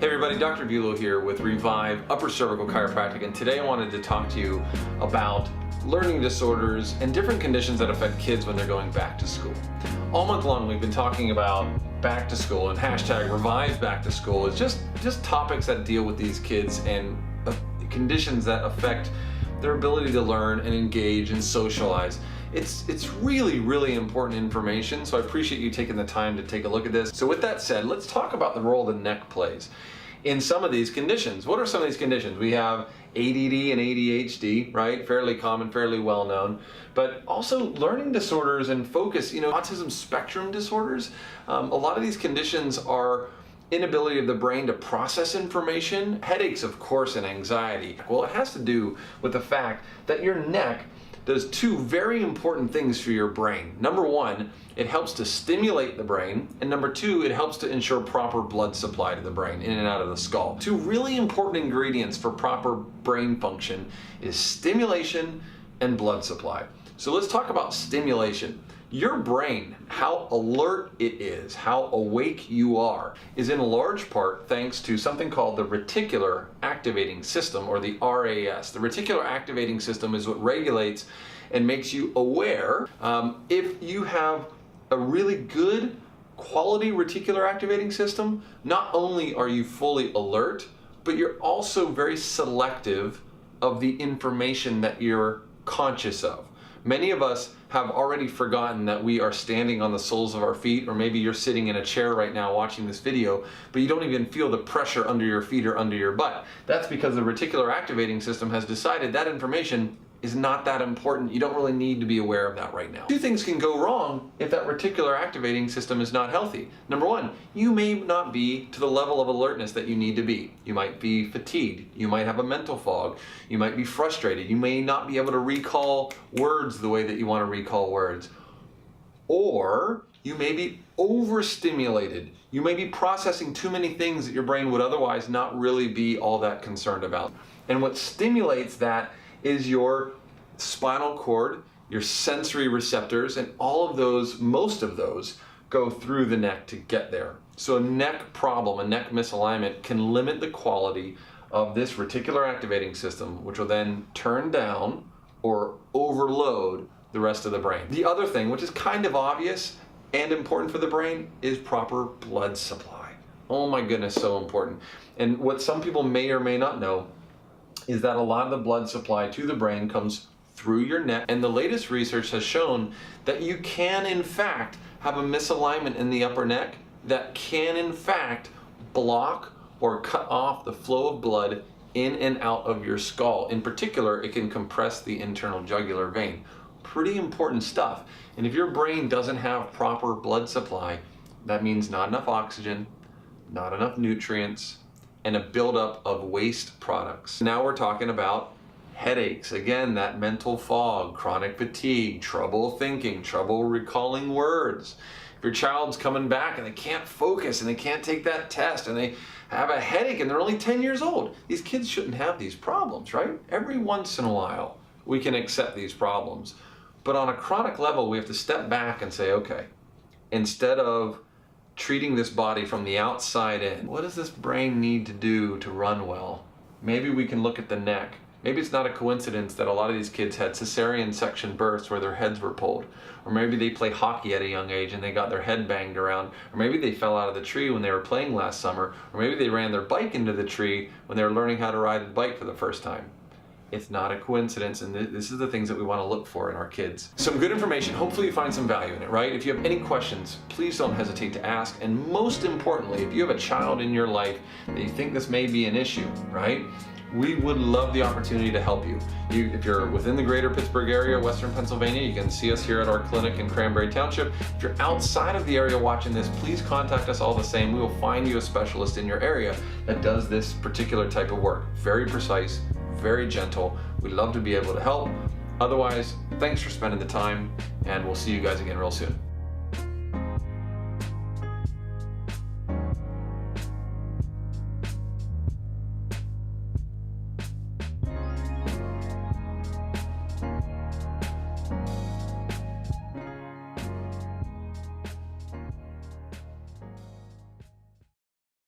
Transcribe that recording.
Hey everybody, Dr. Bulow here with Revive Upper Cervical Chiropractic, and today I wanted to talk to you about learning disorders and different conditions that affect kids when they're going back to school. All month long we've been talking about back to school, and hashtag Revive Back to School is just topics that deal with these kids and conditions that affect their ability to learn and engage and socialize. It's really important information, so I appreciate you taking the time to take a look at this. So with that said, let's talk about the role the neck plays in some of these conditions. What are some of these conditions? We have ADD and ADHD, right? Fairly common, fairly well known, but also learning disorders and focus, autism spectrum disorders. A lot of these conditions are inability of the brain to process information. Headaches, of course, and anxiety. Well, it has to do with the fact that your neck does two very important things for your brain. Number one, it helps to stimulate the brain, and number two, it helps to ensure proper blood supply to the brain in and out of the skull. Two really important ingredients for proper brain function is stimulation and blood supply. So let's talk about stimulation. Your brain, how alert it is, how awake you are, is in large part thanks to something called the reticular activating system, or the RAS. The reticular activating system is what regulates and makes you aware. If you have a really good quality reticular activating system, not only are you fully alert, but you're also very selective of the information that you're conscious of. Many of us have already forgotten that we are standing on the soles of our feet, or maybe you're sitting in a chair right now watching this video, but you don't even feel the pressure under your feet or under your butt. That's because the reticular activating system has decided that information is not that important. You don't really need to be aware of that right now. Two things can go wrong if that reticular activating system is not healthy. Number one, you may not be to the level of alertness that you need to be. You might be fatigued. You might have a mental fog. You might be frustrated. You may not be able to recall words the way that you want to recall words. Or you may be overstimulated. You may be processing too many things that your brain would otherwise not really be all that concerned about. And what stimulates that is your spinal cord, your sensory receptors, and all of those, most of those, go through the neck to get there. So a neck problem, a neck misalignment, can limit the quality of this reticular activating system, which will then turn down or overload the rest of the brain. The other thing, which is kind of obvious and important for the brain, is proper blood supply. Oh my goodness, so important. And what some people may or may not know is that a lot of the blood supply to the brain comes through your neck, and the latest research has shown that you can in fact have a misalignment in the upper neck that can in fact block or cut off the flow of blood in and out of your skull. In particular, it can compress the internal jugular vein. Pretty important stuff. And if your brain doesn't have proper blood supply, that means not enough oxygen, not enough nutrients, and a buildup of waste products. Now we're talking about headaches. Again, that mental fog, chronic fatigue, trouble thinking, trouble recalling words. If your child's coming back and they can't focus and they can't take that test and they have a headache and they're only 10 years old, these kids shouldn't have these problems, right? Every once in a while, we can accept these problems. But on a chronic level, we have to step back and say, okay, instead of treating this body from the outside in, what does this brain need to do to run well? Maybe we can look at the neck. Maybe it's not a coincidence that a lot of these kids had cesarean section births where their heads were pulled. Or maybe they play hockey at a young age and they got their head banged around. Or maybe they fell out of the tree when they were playing last summer. Or maybe they ran their bike into the tree when they were learning how to ride a bike for the first time. It's not a coincidence, and this is the things that we want to look for in our kids. Some good information, hopefully you find some value in it, right? If you have any questions, please don't hesitate to ask. And most importantly, if you have a child in your life that you think this may be an issue, right? We would love the opportunity to help you. If you're within the greater Pittsburgh area, Western Pennsylvania, you can see us here at our clinic in Cranberry Township. If you're outside of the area watching this, please contact us all the same. We will find you a specialist in your area that does this particular type of work. Very precise, very gentle. We'd love to be able to help. Otherwise, thanks for spending the time, and we'll see you guys again real soon.